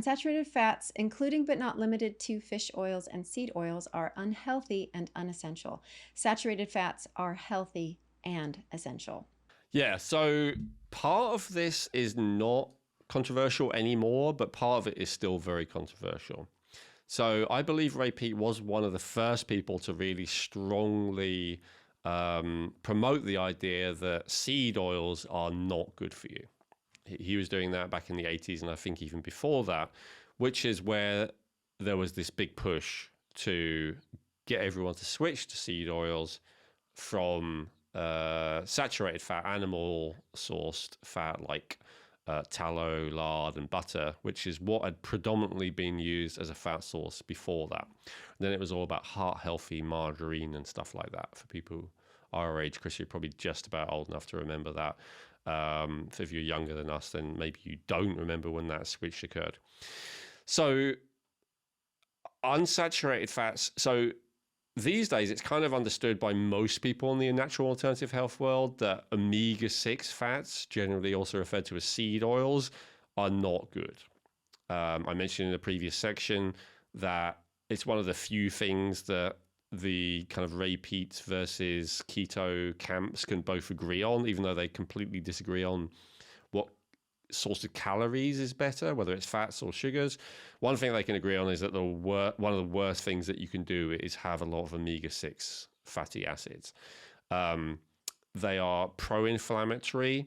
Unsaturated fats, including but not limited to fish oils and seed oils, are unhealthy and unessential. Saturated fats are healthy and essential. Yeah, so part of this is not controversial anymore, but part of it is still very controversial. So I believe Ray Peat was one of the first people to really strongly promote the idea that seed oils are not good for you. He was doing that back in the 80s, and I think even before that, which is where there was this big push to get everyone to switch to seed oils from saturated fat, animal sourced fat like tallow, lard, and butter, which is what had predominantly been used as a fat source before that. And then it was all about heart healthy margarine and stuff like that. For people our age, Chris, you're probably just about old enough to remember that. So if you're younger than us, then maybe you don't remember when that switch occurred. So unsaturated fats. So these days, it's kind of understood by most people in the natural alternative health world that omega-6 fats, generally also referred to as seed oils, are not good. I mentioned in the previous section that it's one of the few things that the kind of Ray Peat versus keto camps can both agree on, even though they completely disagree on what source of calories is better, whether it's fats or sugars. One thing they can agree on is that one of the worst things that you can do is have a lot of omega-6 fatty acids. They are pro-inflammatory,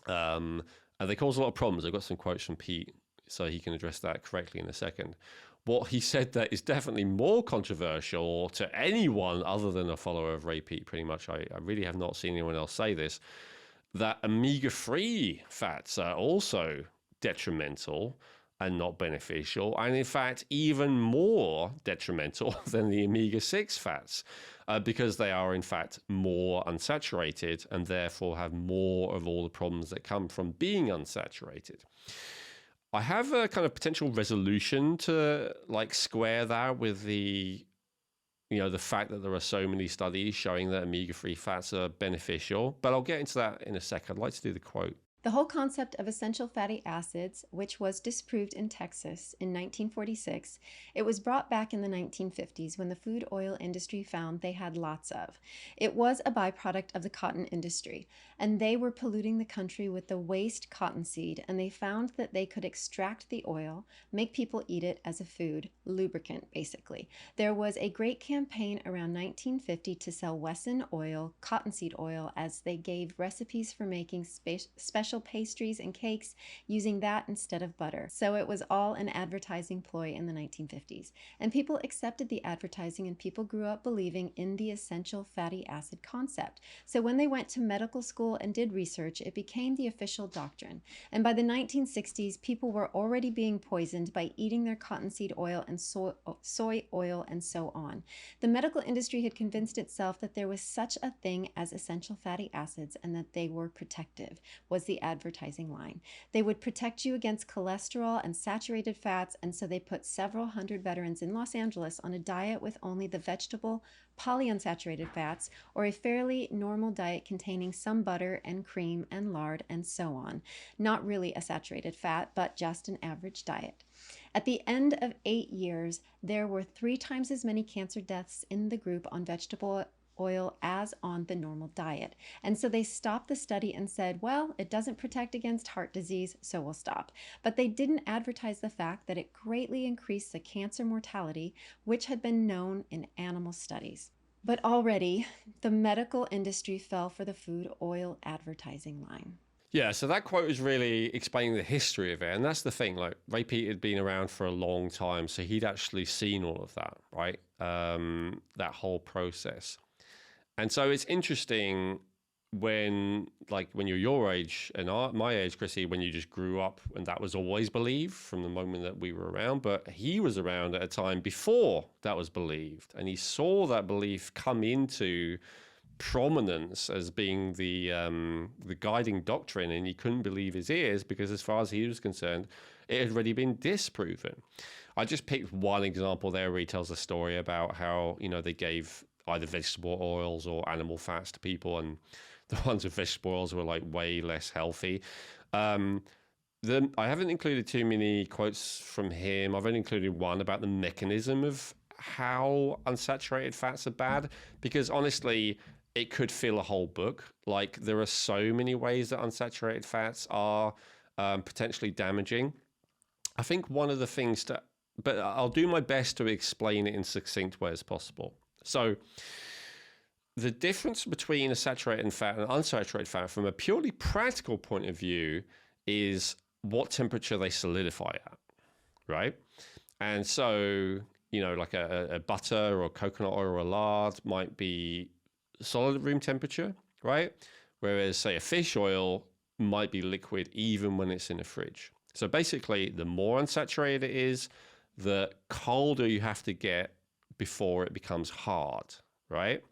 and they cause a lot of problems. I've got some quotes from Pete, so he can address that correctly in a second. What he said that is definitely more controversial to anyone other than a follower of Ray Peat, pretty much, I really have not seen anyone else say this, that omega-3 fats are also detrimental and not beneficial, and in fact, even more detrimental than the omega-6 fats, because they are in fact more unsaturated and therefore have more of all the problems that come from being unsaturated. I have a kind of potential resolution to like square that with the fact that there are so many studies showing that omega-3 fats are beneficial, but I'll get into that in a sec. I'd like to do the quote. The whole concept of essential fatty acids, which was disproved in Texas in 1946, it was brought back in the 1950s when the food oil industry found they had lots of. It was a byproduct of the cotton industry, and they were polluting the country with the waste cottonseed, and they found that they could extract the oil, make people eat it as a food, lubricant basically. There was a great campaign around 1950 to sell Wesson oil, cottonseed oil, as they gave recipes for making special pastries and cakes using that instead of butter. So it was all an advertising ploy in the 1950s. And people accepted the advertising, and people grew up believing in the essential fatty acid concept. So when they went to medical school and did research, it became the official doctrine. And by the 1960s, people were already being poisoned by eating their cottonseed oil and soy oil and so on. The medical industry had convinced itself that there was such a thing as essential fatty acids and that they were protective, was the advertising line. They would protect you against cholesterol and saturated fats, and so they put several hundred veterans in Los Angeles on a diet with only the vegetable polyunsaturated fats, or a fairly normal diet containing some butter and cream and lard and so on. Not really a saturated fat, but just an average diet. At the end of 8 years, there were 3 times as many cancer deaths in the group on vegetable oil as on the normal diet. And so they stopped the study and said, well, it doesn't protect against heart disease, so we'll stop. But they didn't advertise the fact that it greatly increased the cancer mortality, which had been known in animal studies. But already, the medical industry fell for the food oil advertising line. Yeah, so that quote is really explaining the history of it. And that's the thing, like Ray Peat had been around for a long time, so he'd actually seen all of that, right? That whole process. And so it's interesting when you're your age and my age, Chrissy, when you just grew up and that was always believed from the moment that we were around. But he was around at a time before that was believed. And he saw that belief come into prominence as being the guiding doctrine, and he couldn't believe his ears because as far as he was concerned, it had already been disproven. I just picked one example there where he tells a story about how, they gave either vegetable oils or animal fats to people, and the ones with vegetable oils were like way less healthy. I haven't included too many quotes from him. I've only included one about the mechanism of how unsaturated fats are bad, because honestly, it could fill a whole book. Like, there are so many ways that unsaturated fats are potentially damaging. I think one of the things that, but I'll do my best to explain it in succinct way as possible. So, the difference between a saturated fat and unsaturated fat from a purely practical point of view is what temperature they solidify at, right? And so, like a butter or coconut oil or lard might be solid room temperature, right? Whereas, say, a fish oil might be liquid even when it's in a fridge. So basically, the more unsaturated it is, the colder you have to get before it becomes hard, right?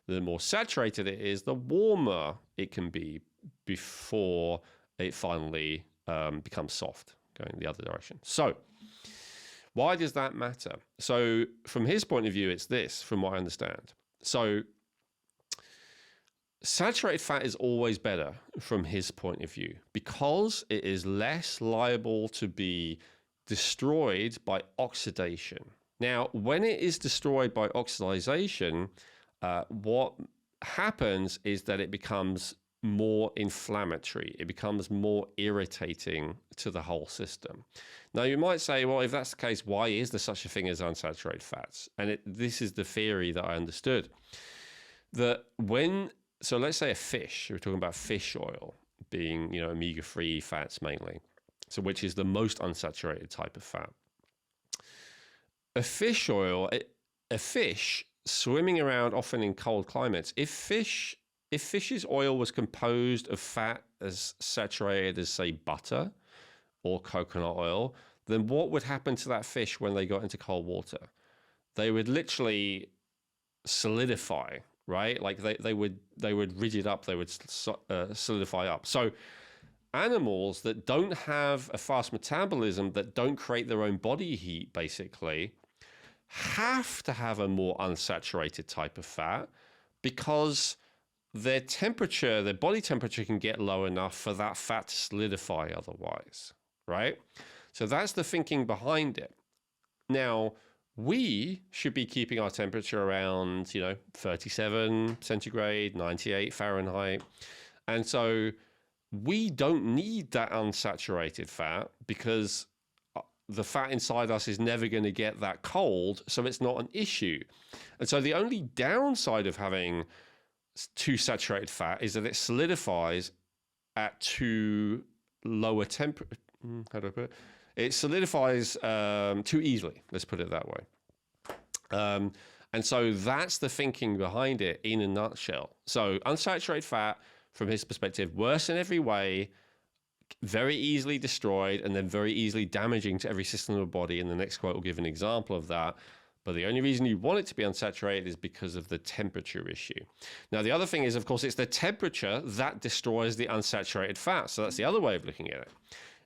The more saturated it is, the warmer it can be before it finally becomes soft, going the other direction. So why does that matter? So from his point of view, it's this, from what I understand. So saturated fat is always better from his point of view because it is less liable to be destroyed by oxidation. Now, when it is destroyed by oxidation, what happens is that it becomes more inflammatory. It becomes more irritating to the whole system. Now, you might say, well, if that's the case, why is there such a thing as unsaturated fats? And this is the theory that I understood. So let's say a fish, we're talking about fish oil being, omega-3 fats mainly, so which is the most unsaturated type of fat. A fish oil, a fish swimming around often in cold climates, if fish's oil was composed of fat as saturated as, say, butter or coconut oil, then what would happen to that fish when they got into cold water? They would literally solidify, right? Like they would rigid up, they would solidify up. So animals that don't have a fast metabolism, that don't create their own body heat, basically, have to have a more unsaturated type of fat because their body temperature can get low enough for that fat to solidify otherwise, right? So that's the thinking behind it. Now, we should be keeping our temperature around, 37 centigrade, 98 Fahrenheit. And so we don't need that unsaturated fat because the fat inside us is never going to get that cold, so it's not an issue. And so the only downside of having too saturated fat is that it solidifies at too lower temperature. How do I put it? It solidifies too easily. Let's put it that way. And so that's the thinking behind it in a nutshell. So unsaturated fat, from his perspective, worse in every way, very easily destroyed, and then very easily damaging to every system of the body. And the next quote will give an example of that. But the only reason you want it to be unsaturated is because of the temperature issue. Now, the other thing is, of course, it's the temperature that destroys the unsaturated fat. So that's the other way of looking at it.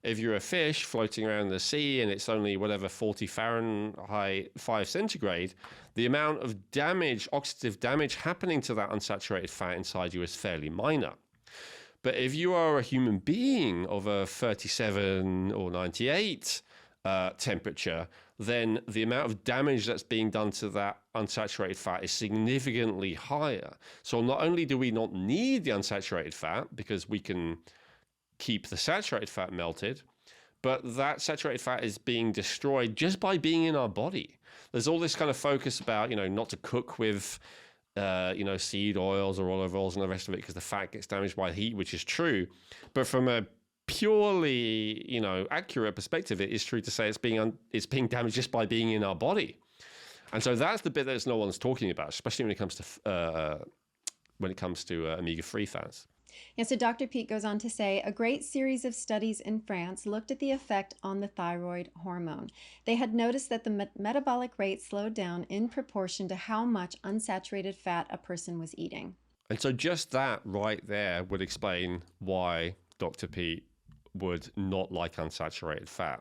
If you're a fish floating around the sea and it's only 40 Fahrenheit, 5 centigrade, the amount of damage, oxidative damage happening to that unsaturated fat inside you is fairly minor. But if you are a human being of a 37 or 98 temperature, then the amount of damage that's being done to that unsaturated fat is significantly higher. So not only do we not need the unsaturated fat because we can keep the saturated fat melted, but that saturated fat is being destroyed just by being in our body. There's all this kind of focus about, not to cook with seed oils or olive oils and the rest of it because the fat gets damaged by heat, which is true. But from a purely, accurate perspective, it is true to say it's being damaged just by being in our body. And so that's the bit that no one's talking about, especially when it comes to omega-3 fats. Yeah, so Dr. Peat goes on to say, a great series of studies in France looked at the effect on the thyroid hormone. They had noticed that the metabolic rate slowed down in proportion to how much unsaturated fat a person was eating. And so just that right there would explain why Dr. Peat would not like unsaturated fat.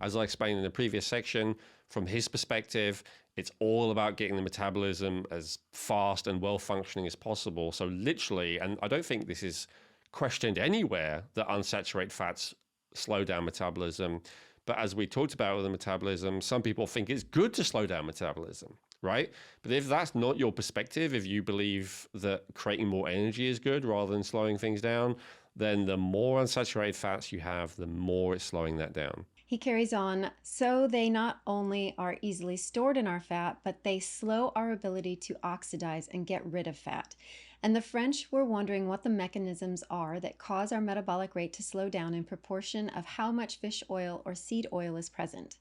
As I explained in the previous section, from his perspective, it's all about getting the metabolism as fast and well-functioning as possible. So literally, and I don't think this is questioned anywhere, that unsaturated fats slow down metabolism. But as we talked about with the metabolism, some people think it's good to slow down metabolism, right? But if that's not your perspective, if you believe that creating more energy is good rather than slowing things down, then the more unsaturated fats you have, the more it's slowing that down. He carries on, so they not only are easily stored in our fat, but they slow our ability to oxidize and get rid of fat. And the French were wondering what the mechanisms are that cause our metabolic rate to slow down in proportion of how much fish oil or seed oil is present.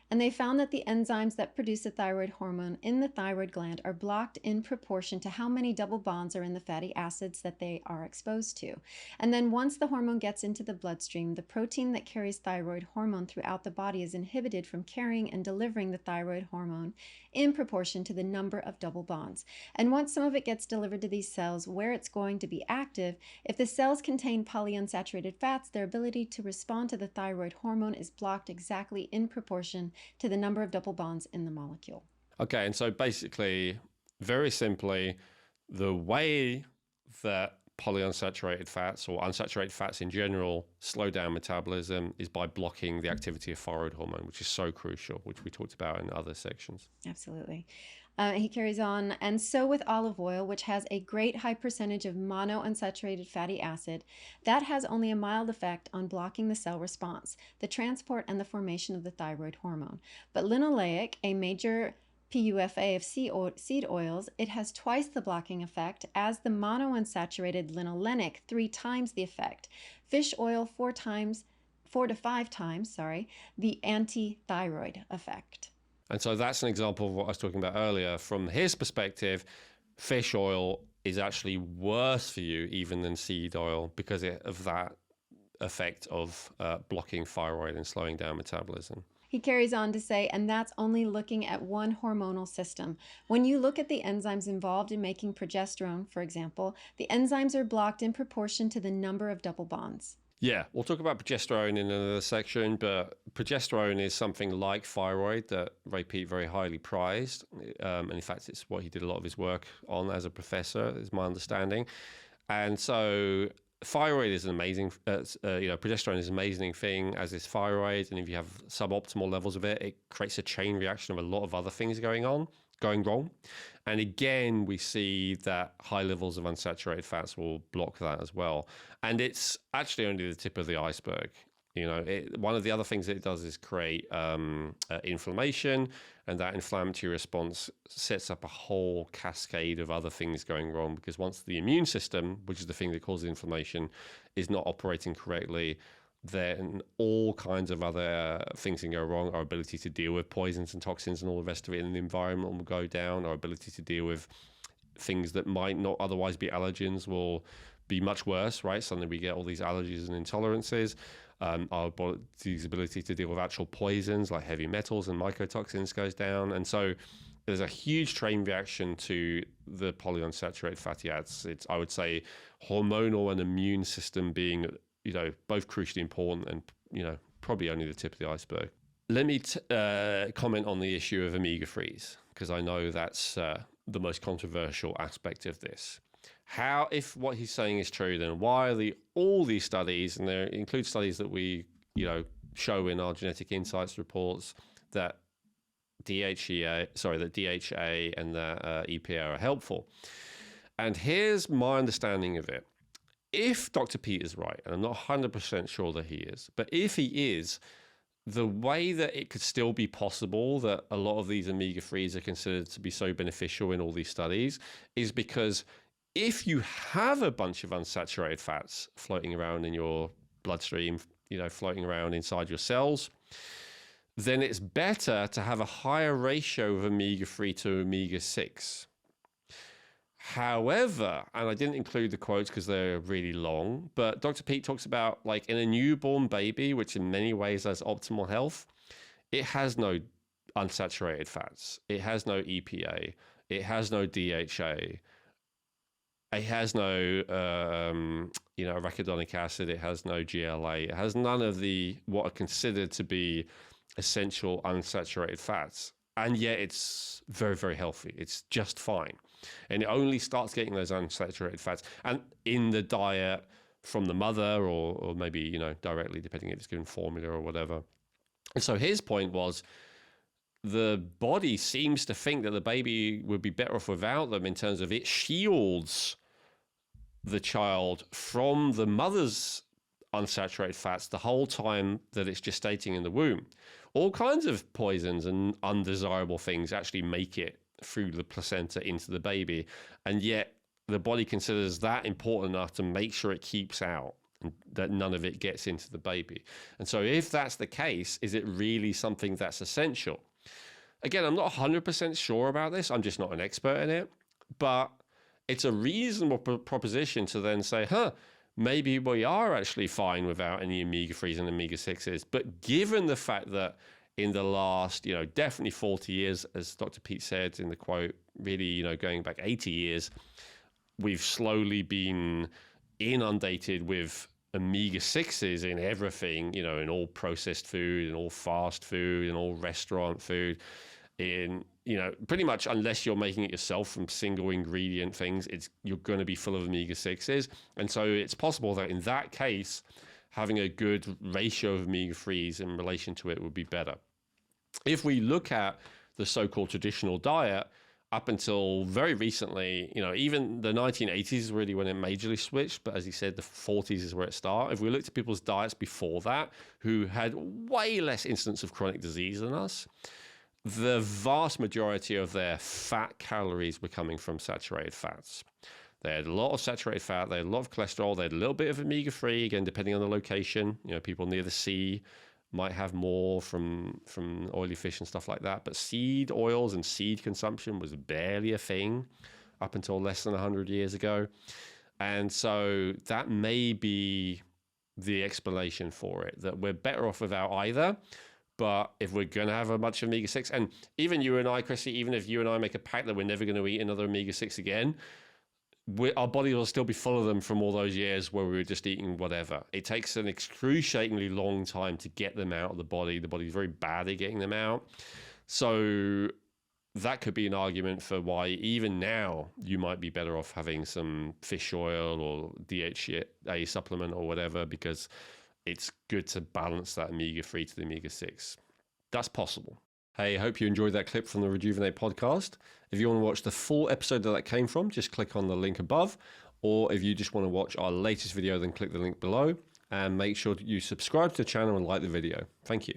And they found that the enzymes that produce the thyroid hormone in the thyroid gland are blocked in proportion to how many double bonds are in the fatty acids that they are exposed to. And then once the hormone gets into the bloodstream, the protein that carries thyroid hormone throughout the body is inhibited from carrying and delivering the thyroid hormone in proportion to the number of double bonds. And once some of it gets delivered to these cells where it's going to be active, if the cells contain polyunsaturated fats, their ability to respond to the thyroid hormone is blocked exactly in proportion to the number of double bonds in the molecule. Okay, and so basically, very simply, the way that polyunsaturated fats or unsaturated fats in general slow down metabolism is by blocking the activity of thyroid hormone, which is so crucial, which we talked about in other sections. Absolutely. He carries on, and so with olive oil, which has a great high percentage of monounsaturated fatty acid, that has only a mild effect on blocking the cell response, the transport and the formation of the thyroid hormone. But linoleic, a major PUFA of seed oils, it has twice the blocking effect as the monounsaturated linolenic, 3 times the effect. Fish oil 4 to 5 times, the anti-thyroid effect. And so that's an example of what I was talking about earlier. From his perspective, fish oil is actually worse for you even than seed oil because of that effect of blocking thyroid and slowing down metabolism. He carries on to say, and that's only looking at one hormonal system. When you look at the enzymes involved in making progesterone, for example, the enzymes are blocked in proportion to the number of double bonds. Yeah, we'll talk about progesterone in another section, but progesterone is something like thyroid that Ray Peat very highly prized. And in fact, it's what he did a lot of his work on as a professor, is my understanding. And so thyroid is an amazing, progesterone is an amazing thing, as is thyroid. And if you have suboptimal levels of it, it creates a chain reaction of a lot of other things going wrong. And again, we see that high levels of unsaturated fats will block that as well. And it's actually only the tip of the iceberg. One of the other things it does is create inflammation, and that inflammatory response sets up a whole cascade of other things going wrong, because once the immune system, which is the thing that causes inflammation, is not operating correctly, then all kinds of other things can go wrong. Our ability to deal with poisons and toxins and all the rest of it in the environment will go down. Our ability to deal with things that might not otherwise be allergens will be much worse, right? Suddenly we get all these allergies and intolerances. Our body's ability to deal with actual poisons like heavy metals and mycotoxins goes down. And so there's a huge chain reaction to the polyunsaturated fatty acids. It's, I would say, hormonal and immune system being both crucially important and, probably only the tip of the iceberg. Let me comment on the issue of omega-3s, because I know that's the most controversial aspect of this. If what he's saying is true, then why are all these studies, and there include studies that we, show in our genetic insights reports, that DHA and the EPA are helpful. And here's my understanding of it. If Dr. Peat is right, and I'm not 100% sure that he is, but if he is, the way that it could still be possible that a lot of these omega-3s are considered to be so beneficial in all these studies is because if you have a bunch of unsaturated fats floating around in your bloodstream, floating around inside your cells, then it's better to have a higher ratio of omega-3 to omega-6. However, and I didn't include the quotes because they're really long, but Dr. Peat talks about, like, in a newborn baby, which in many ways has optimal health, it has no unsaturated fats. It has no EPA. It has no DHA. It has no, arachidonic acid. It has no GLA. It has none of what are considered to be essential unsaturated fats. And yet it's very, very healthy. It's just fine. And it only starts getting those unsaturated fats. And in the diet from the mother, or maybe, you know, directly, depending if it's given formula or whatever. And so his point was, the body seems to think that the baby would be better off without them, in terms of it shields the child from the mother's unsaturated fats the whole time that it's gestating in the womb. All kinds of poisons and undesirable things actually make it through the placenta into the baby, and yet the body considers that important enough to make sure it keeps out, and that none of it gets into the baby. And so if that's the case, is it really something that's essential? Again, I'm not 100% sure about this. I'm just not an expert in it. But it's a reasonable proposition to then say, maybe we are actually fine without any omega-3s and omega-6s. But given the fact that in the last, you know, definitely 40 years, as Dr. Peat said in the quote, really, you know, going back 80 years, we've slowly been inundated with omega-6s in everything, you know, in all processed food, in all fast food, in all restaurant food, in, you know, pretty much, unless you're making it yourself from single ingredient things, you're going to be full of omega-6s. And so it's possible that in that case, having a good ratio of omega-3s in relation to it would be better. If we look at the so-called traditional diet, up until very recently, you know, even the 1980s is really when it majorly switched. But as he said, the 40s is where it started. If we looked at people's diets before that, who had way less incidence of chronic disease than us, the vast majority of their fat calories were coming from saturated fats. They had a lot of saturated fat, they had a lot of cholesterol, they had a little bit of omega-3, again, depending on the location. You know, people near the sea might have more from oily fish and stuff like that. But seed oils and seed consumption was barely a thing up until less than 100 years ago. And so that may be the explanation for it, that we're better off without either. But if we're going to have a bunch of omega-6, and even you and I, Chrissy, even if you and I make a pact that we're never going to eat another omega-6 again, our body will still be full of them from all those years where we were just eating whatever. It takes an excruciatingly long time to get them out of the body. The body's very bad at getting them out. So that could be an argument for why even now you might be better off having some fish oil or DHA supplement or whatever, because it's good to balance that omega-3 to the omega-6. That's possible. Hey, I hope you enjoyed that clip from the Rejuvenate podcast. If you want to watch the full episode that came from, just click on the link above. Or if you just want to watch our latest video, then click the link below. And make sure that you subscribe to the channel and like the video. Thank you.